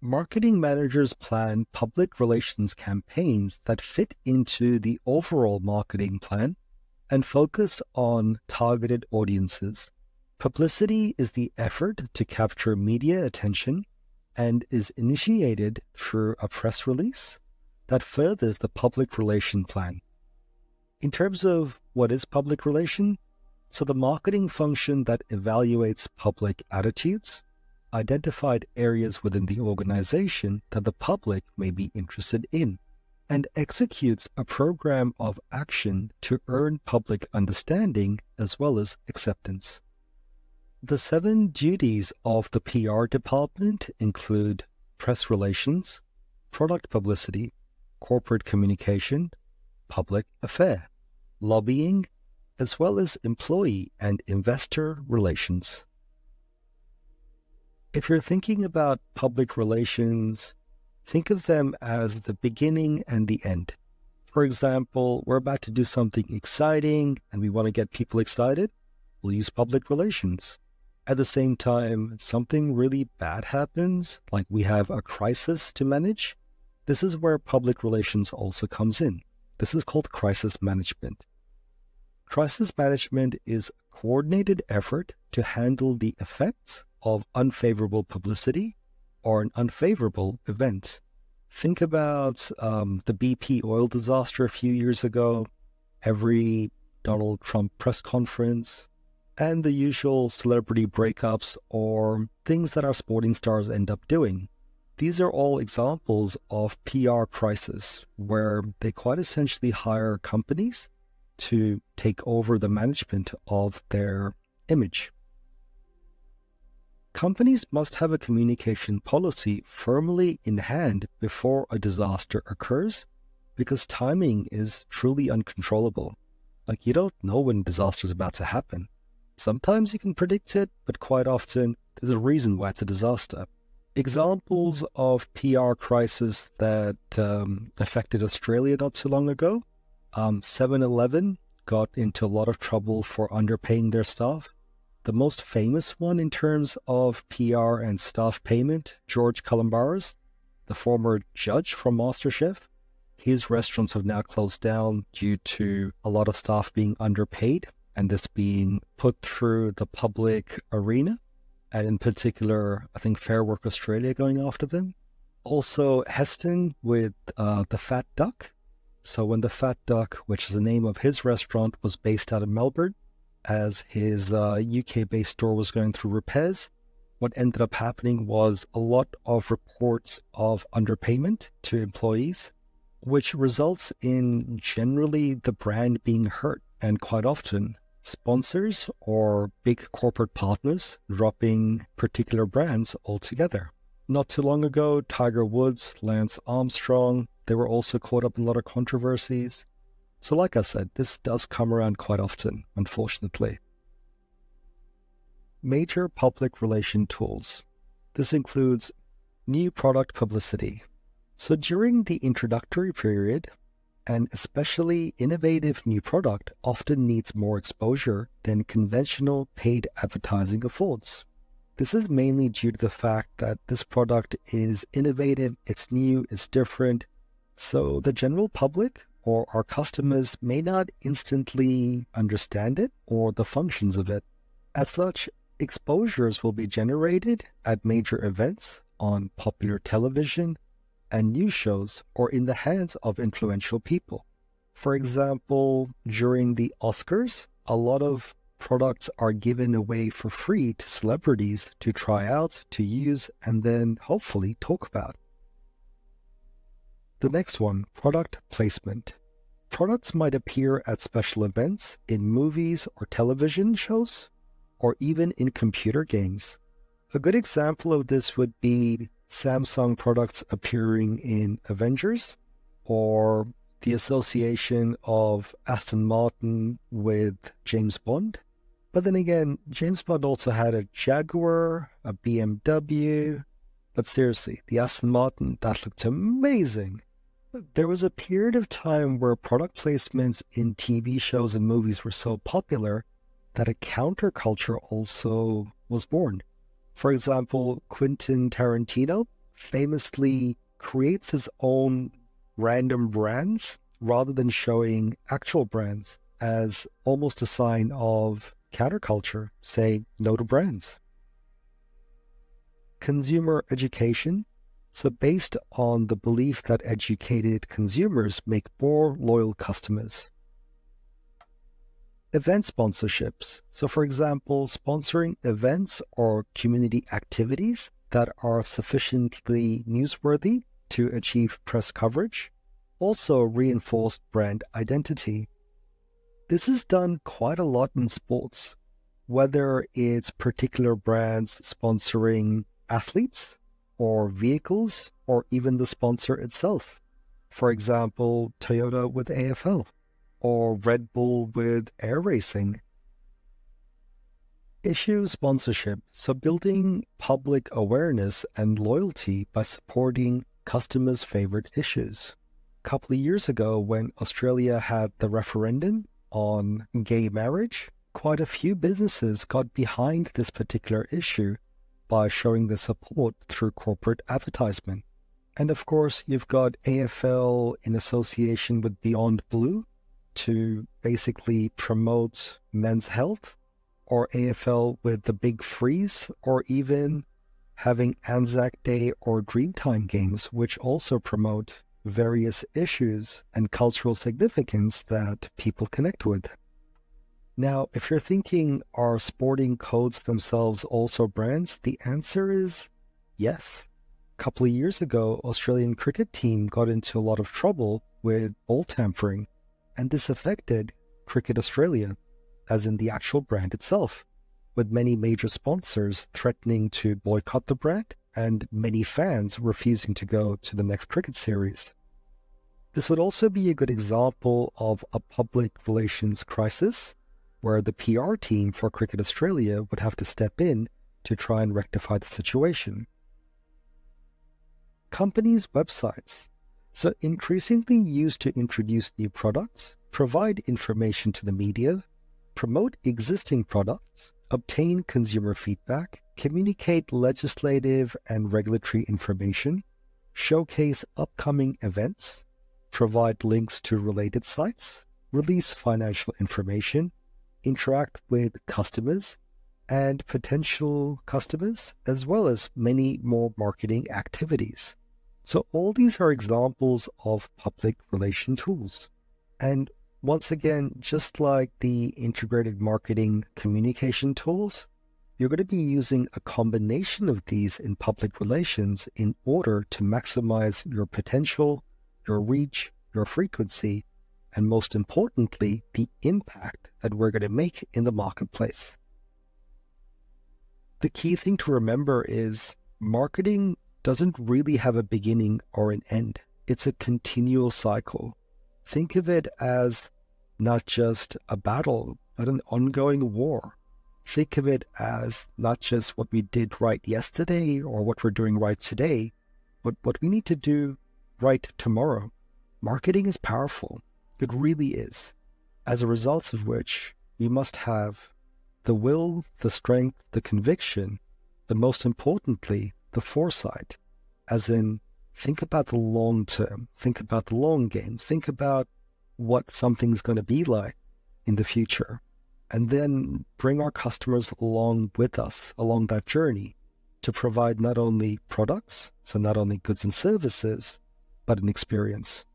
Marketing managers plan public relations campaigns that fit into the overall marketing plan and focus on targeted audiences. Publicity is the effort to capture media attention and is initiated through a press release that furthers the public relation plan. In terms of what is public relation, so the marketing function that evaluates public attitudes, identified areas within the organization that the public may be interested in, and executes a program of action to earn public understanding as well as acceptance. The 7 duties of the PR department include press relations, product publicity, corporate communication, public affair, lobbying, as well as employee and investor relations. If you're thinking about public relations, think of them as the beginning and the end. For example, we're about to do something exciting and we want to get people excited, we'll use public relations. At the same time, something really bad happens, like we have a crisis to manage. This is where public relations also comes in. This is called crisis management. Crisis management is a coordinated effort to handle the effects of unfavorable publicity or an unfavorable event. Think about the BP oil disaster a few years ago, every Donald Trump press conference, and the usual celebrity breakups or things that our sporting stars end up doing. These are all examples of PR crisis, where they quite essentially hire companies to take over the management of their image. Companies must have a communication policy firmly in hand before a disaster occurs, because timing is truly uncontrollable. Like, you don't know when disaster is about to happen. Sometimes you can predict it, but quite often there's a reason why it's a disaster. Examples of PR crisis that affected Australia not too long ago. 7-Eleven got into a lot of trouble for underpaying their staff. The most famous one in terms of PR and staff payment, George Calombaris, the former judge from MasterChef. His restaurants have now closed down due to a lot of staff being underpaid, and this being put through the public arena, and in particular, I think Fair Work Australia going after them. Also, Heston with the Fat Duck. So when the Fat Duck, which is the name of his restaurant, was based out of Melbourne, as his UK-based store was going through repairs, what ended up happening was a lot of reports of underpayment to employees, which results in generally the brand being hurt, and quite often sponsors or big corporate partners dropping particular brands altogether. Not too long ago, Tiger Woods, Lance Armstrong, they were also caught up in a lot of controversies. So like I said, this does come around quite often, unfortunately. Major public relation tools. This includes new product publicity. So during the introductory period, an especially innovative new product often needs more exposure than conventional paid advertising affords. This is mainly due to the fact that this product is innovative, it's new, it's different, so the general public or our customers may not instantly understand it or the functions of it. As such, exposures will be generated at major events, on popular television, and news shows, or in the hands of influential people. For example, during the Oscars, a lot of products are given away for free to celebrities to try out, to use, and then hopefully talk about. The next one, product placement. Products might appear at special events, in movies or television shows, or even in computer games. A good example of this would be Samsung products appearing in Avengers, or the association of Aston Martin with James Bond. But then again, James Bond also had a Jaguar, a BMW, but seriously, the Aston Martin, that looked amazing. There was a period of time where product placements in TV shows and movies were so popular that a counterculture also was born. For example, Quentin Tarantino famously creates his own random brands rather than showing actual brands as almost a sign of counterculture, saying no to brands. Consumer education. So based on the belief that educated consumers make more loyal customers. Event sponsorships. So for example, sponsoring events or community activities that are sufficiently newsworthy to achieve press coverage also reinforced brand identity. This is done quite a lot in sports, whether it's particular brands sponsoring athletes or vehicles or even the sponsor itself. For example, Toyota with AFL or Red Bull with air racing. Issue sponsorship, so building public awareness and loyalty by supporting customers' favorite issues. A couple of years ago, when Australia had the referendum on gay marriage, quite a few businesses got behind this particular issue by showing the support through corporate advertisement. And of course, you've got AFL in association with Beyond Blue to basically promote men's health, or AFL with the Big Freeze, or even having Anzac Day or Dreamtime games, which also promote various issues and cultural significance that people connect with. Now, if you're thinking, are sporting codes themselves also brands? The answer is yes. A couple of years ago, Australian cricket team got into a lot of trouble with ball tampering, and this affected Cricket Australia, as in the actual brand itself, with many major sponsors threatening to boycott the brand and many fans refusing to go to the next cricket series. This would also be a good example of a public relations crisis, where the PR team for Cricket Australia would have to step in to try and rectify the situation. Companies' websites. So increasingly used to introduce new products, provide information to the media, promote existing products, obtain consumer feedback, communicate legislative and regulatory information, showcase upcoming events, provide links to related sites, release financial information, interact with customers and potential customers, as well as many more marketing activities. So all these are examples of public relation tools. And once again, just like the integrated marketing communication tools, you're going to be using a combination of these in public relations in order to maximize your potential, your reach, your frequency, and most importantly, the impact that we're going to make in the marketplace. The key thing to remember is marketing doesn't really have a beginning or an end. It's a continual cycle. Think of it as not just a battle, but an ongoing war. Think of it as not just what we did right yesterday or what we're doing right today, but what we need to do right tomorrow. Marketing is powerful. It really is. As a result of which, we must have the will, the strength, the conviction, but most importantly, the foresight, as in think about the long term, think about the long game, think about what something's going to be like in the future, and then bring our customers along with us along that journey to provide not only products, so not only goods and services, but an experience.